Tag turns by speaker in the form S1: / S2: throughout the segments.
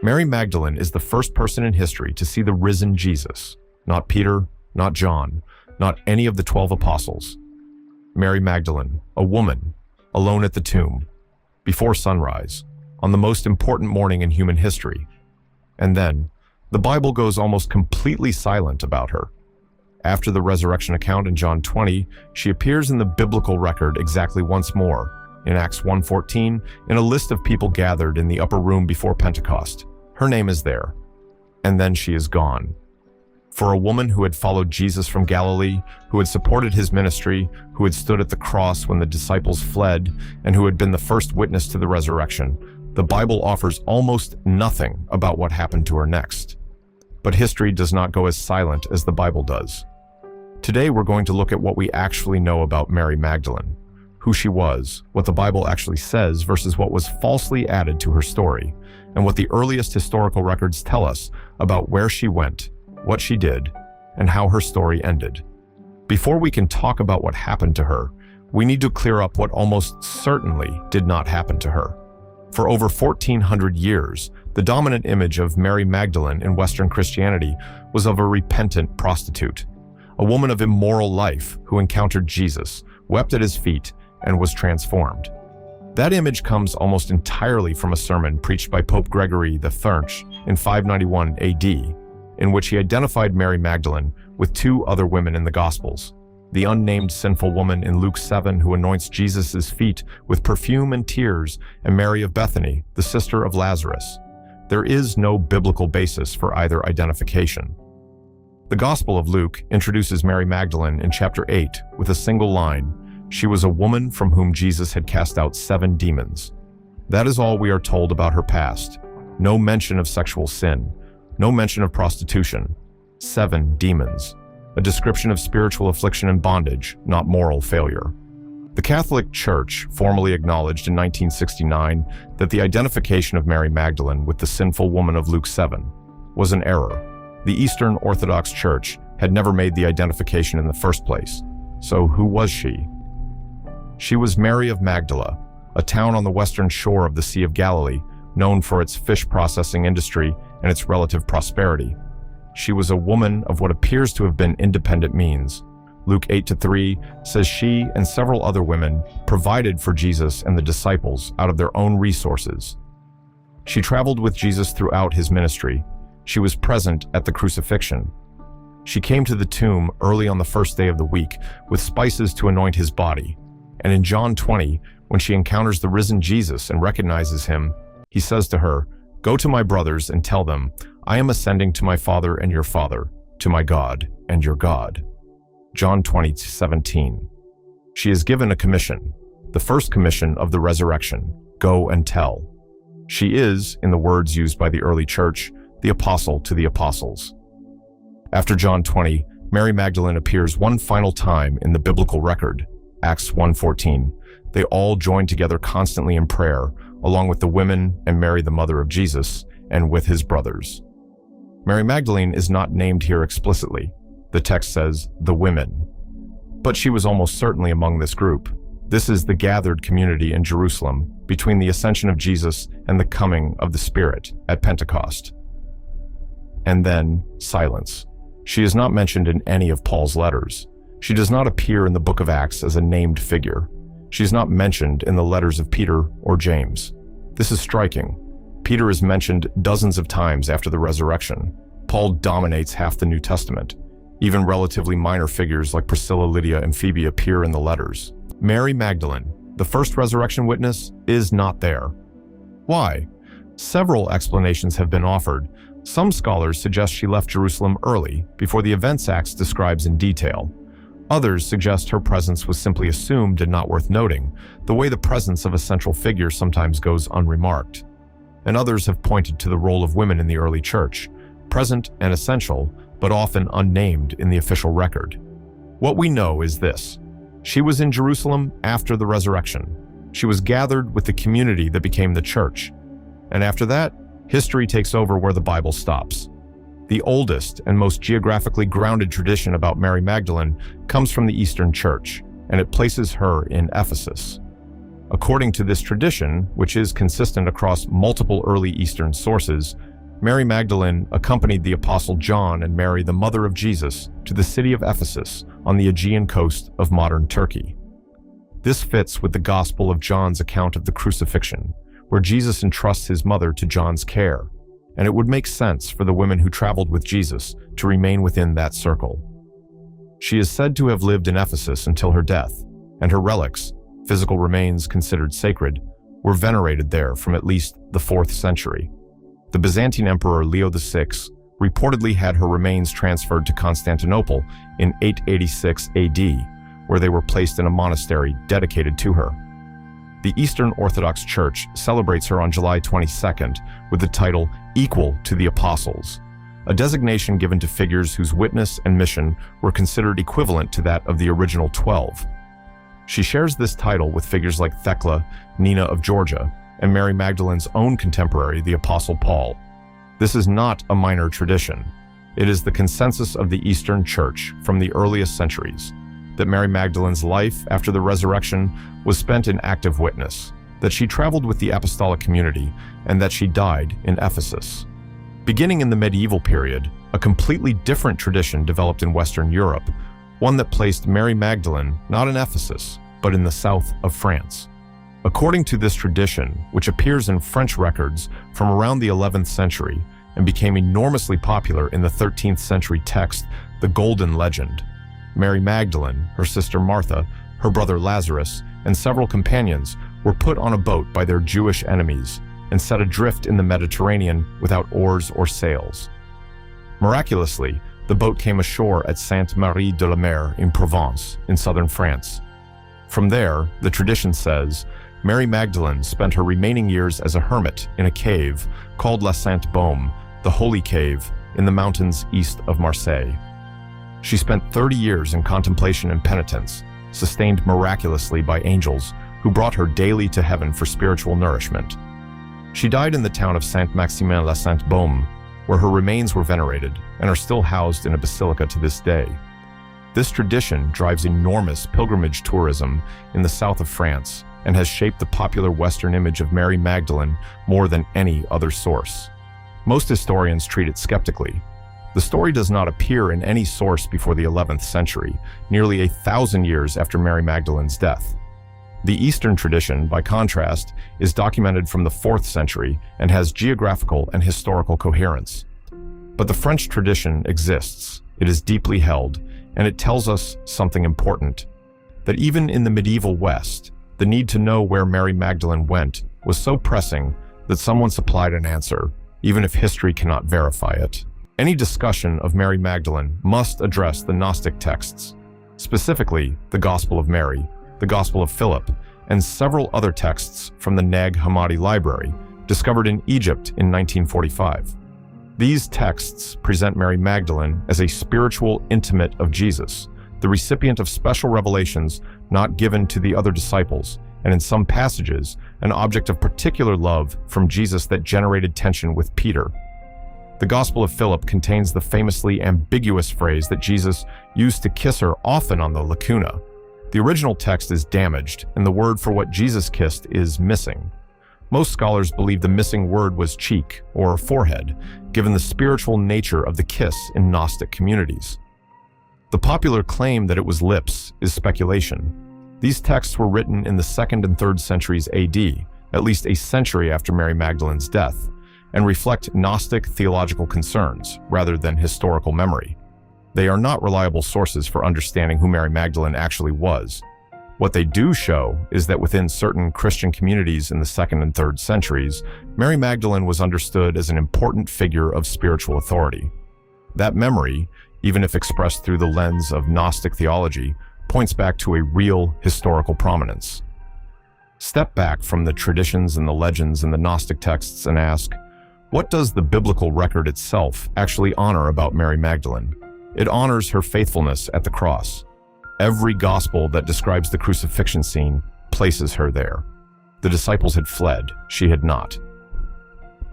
S1: Mary Magdalene is the first person in history to see the risen Jesus, not Peter, not John, not any of the 12 apostles. Mary Magdalene, a woman, alone at the tomb, before sunrise, on the most important morning in human history. And then, the Bible goes almost completely silent about her. After the resurrection account in John 20, she appears in the biblical record exactly once more, in Acts 1:14, in a list of people gathered in the upper room before Pentecost. Her name is there. And then she is gone. For a woman who had followed Jesus from Galilee, who had supported his ministry, who had stood at the cross when the disciples fled, and who had been the first witness to the resurrection, the Bible offers almost nothing about what happened to her next. But history does not go as silent as the Bible does. Today we're going to look at what we actually know about Mary Magdalene, who she was, what the Bible actually says versus what was falsely added to her story, and what the earliest historical records tell us about where she went, what she did, and how her story ended. Before we can talk about what happened to her, we need to clear up what almost certainly did not happen to her. For over 1,400 years, the dominant image of Mary Magdalene in Western Christianity was of a repentant prostitute, a woman of immoral life who encountered Jesus, wept at his feet, and was transformed. That image comes almost entirely from a sermon preached by Pope Gregory XIII in 591 AD, in which he identified Mary Magdalene with two other women in the Gospels: the unnamed sinful woman in Luke 7 who anoints Jesus' feet with perfume and tears, and Mary of Bethany, the sister of Lazarus. There is no biblical basis for either identification. The Gospel of Luke introduces Mary Magdalene in chapter 8 with a single line: "She was a woman from whom Jesus had cast out 7 demons." That is all we are told about her past. No mention of sexual sin, no mention of prostitution. 7 demons. A description of spiritual affliction and bondage, not moral failure. The Catholic Church formally acknowledged in 1969 that the identification of Mary Magdalene with the sinful woman of Luke 7 was an error. The Eastern Orthodox Church had never made the identification in the first place. So who was she? She was Mary of Magdala, a town on the western shore of the Sea of Galilee, known for its fish processing industry and its relative prosperity. She was a woman of what appears to have been independent means. Luke 8-3 says she and several other women provided for Jesus and the disciples out of their own resources. She traveled with Jesus throughout his ministry. She was present at the crucifixion. She came to the tomb early on the first day of the week with spices to anoint his body. And in John 20, when she encounters the risen Jesus and recognizes him, he says to her, "Go to my brothers and tell them, I am ascending to my Father and your Father, to my God and your God." John 20:17. She is given a commission, the first commission of the resurrection: go and tell. She is, in the words used by the early church, the apostle to the apostles. After John 20, Mary Magdalene appears one final time in the biblical record, Acts 1:14. They all joined together constantly in prayer, along with the women and Mary, the mother of Jesus, and with his brothers. Mary Magdalene is not named here explicitly. The text says, the women. But she was almost certainly among this group. This is the gathered community in Jerusalem between the ascension of Jesus and the coming of the Spirit at Pentecost. And then, silence. She is not mentioned in any of Paul's letters. She does not appear in the book of Acts as a named figure. She is not mentioned in the letters of Peter or James. This is striking. Peter is mentioned dozens of times after the resurrection. Paul dominates half the New Testament. Even relatively minor figures like Priscilla, Lydia, and Phoebe appear in the letters. Mary Magdalene, the first resurrection witness, is not there. Why? Several explanations have been offered. Some scholars suggest she left Jerusalem early, before the events Acts describes in detail. Others suggest her presence was simply assumed and not worth noting, the way the presence of a central figure sometimes goes unremarked. And others have pointed to the role of women in the early church, present and essential, but often unnamed in the official record. What we know is this: she was in Jerusalem after the resurrection. She was gathered with the community that became the church. And after that, history takes over where the Bible stops. The oldest and most geographically grounded tradition about Mary Magdalene comes from the Eastern Church, and it places her in Ephesus. According to this tradition, which is consistent across multiple early Eastern sources, Mary Magdalene accompanied the Apostle John and Mary, the mother of Jesus, to the city of Ephesus on the Aegean coast of modern Turkey. This fits with the Gospel of John's account of the crucifixion, where Jesus entrusts his mother to John's care, and it would make sense for the women who traveled with Jesus to remain within that circle. She is said to have lived in Ephesus until her death, and her relics, physical remains considered sacred, were venerated there from at least the 4th century. The Byzantine Emperor Leo VI reportedly had her remains transferred to Constantinople in 886 AD, where they were placed in a monastery dedicated to her. The Eastern Orthodox Church celebrates her on July 22nd with the title Equal to the Apostles, a designation given to figures whose witness and mission were considered equivalent to that of the original 12. She shares this title with figures like Thecla, Nina of Georgia, and Mary Magdalene's own contemporary, the Apostle Paul. This is not a minor tradition. It is the consensus of the Eastern Church from the earliest centuries that Mary Magdalene's life after the resurrection was spent in active witness, that she traveled with the apostolic community, and that she died in Ephesus. Beginning in the medieval period, a completely different tradition developed in Western Europe, one that placed Mary Magdalene not in Ephesus, but in the south of France. According to this tradition, which appears in French records from around the 11th century and became enormously popular in the 13th century text, the Golden Legend, Mary Magdalene, her sister Martha, her brother Lazarus, and several companions were put on a boat by their Jewish enemies and set adrift in the Mediterranean without oars or sails. Miraculously, the boat came ashore at Sainte-Marie-de-la-Mer in Provence, in southern France. From there, the tradition says, Mary Magdalene spent her remaining years as a hermit in a cave called La Sainte Baume, the Holy Cave, in the mountains east of Marseille. She spent 30 years in contemplation and penitence, sustained miraculously by angels who brought her daily to heaven for spiritual nourishment. She died in the town of Saint-Maximin-la-Sainte-Baume, where her remains were venerated and are still housed in a basilica to this day. This tradition drives enormous pilgrimage tourism in the south of France and has shaped the popular Western image of Mary Magdalene more than any other source. Most historians treat it skeptically. The story does not appear in any source before the 11th century, nearly 1,000 years after Mary Magdalene's death. The Eastern tradition, by contrast, is documented from the 4th century and has geographical and historical coherence. But the French tradition exists, it is deeply held, and it tells us something important, that even in the medieval West, the need to know where Mary Magdalene went was so pressing that someone supplied an answer, even if history cannot verify it. Any discussion of Mary Magdalene must address the Gnostic texts, specifically the Gospel of Mary, the Gospel of Philip, and several other texts from the Nag Hammadi library, discovered in Egypt in 1945. These texts present Mary Magdalene as a spiritual intimate of Jesus, the recipient of special revelations not given to the other disciples, and in some passages, an object of particular love from Jesus that generated tension with Peter. The Gospel of Philip contains the famously ambiguous phrase that Jesus used to kiss her often on the lacuna. The original text is damaged, and the word for what Jesus kissed is missing. Most scholars believe the missing word was cheek or forehead, given the spiritual nature of the kiss in Gnostic communities. The popular claim that it was lips is speculation. These texts were written in the 2nd and 3rd centuries AD, at least a century after Mary Magdalene's death, and reflect Gnostic theological concerns rather than historical memory. They are not reliable sources for understanding who Mary Magdalene actually was. What they do show is that within certain Christian communities in the 2nd and 3rd centuries, Mary Magdalene was understood as an important figure of spiritual authority. That memory, even if expressed through the lens of Gnostic theology, points back to a real historical prominence. Step back from the traditions and the legends in the Gnostic texts and ask, what does the biblical record itself actually honor about Mary Magdalene? It honors her faithfulness at the cross. Every gospel that describes the crucifixion scene places her there. The disciples had fled, she had not.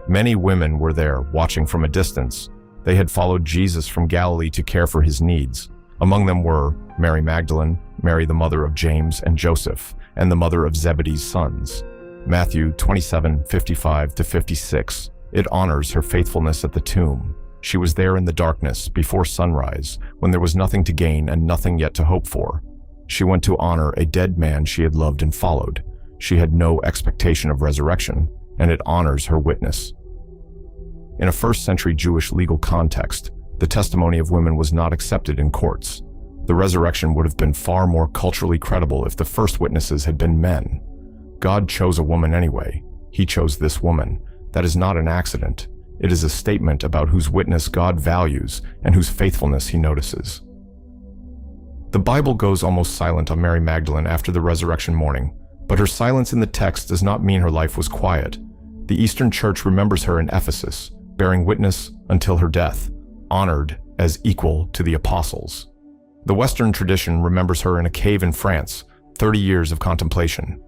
S1: Many women were there watching from a distance. They had followed Jesus from Galilee to care for his needs. Among them were Mary Magdalene, Mary the mother of James and Joseph, and the mother of Zebedee's sons. Matthew 27:55-56, It honors her faithfulness at the tomb. She was there in the darkness, before sunrise, when there was nothing to gain and nothing yet to hope for. She went to honor a dead man she had loved and followed. She had no expectation of resurrection, and it honors her witness. In a first-century Jewish legal context, the testimony of women was not accepted in courts. The resurrection would have been far more culturally credible if the first witnesses had been men. God chose a woman anyway. He chose this woman. That is not an accident. It is a statement about whose witness God values and whose faithfulness he notices. The Bible goes almost silent on Mary Magdalene after the resurrection morning, but her silence in the text does not mean her life was quiet. The Eastern Church remembers her in Ephesus, bearing witness until her death, honored as equal to the apostles. The Western tradition remembers her in a cave in France, 30 years of contemplation.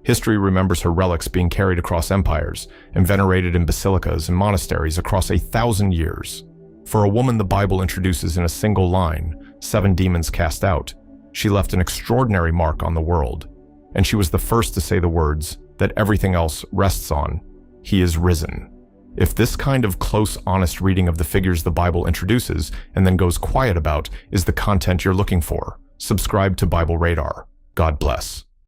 S1: History remembers her relics being carried across empires and venerated in basilicas and monasteries across 1,000 years. For a woman the Bible introduces in a single line, 7 demons cast out, she left an extraordinary mark on the world. And she was the first to say the words that everything else rests on: "He is risen." If this kind of close, honest reading of the figures the Bible introduces and then goes quiet about is the content you're looking for, subscribe to Bible Radar. God bless.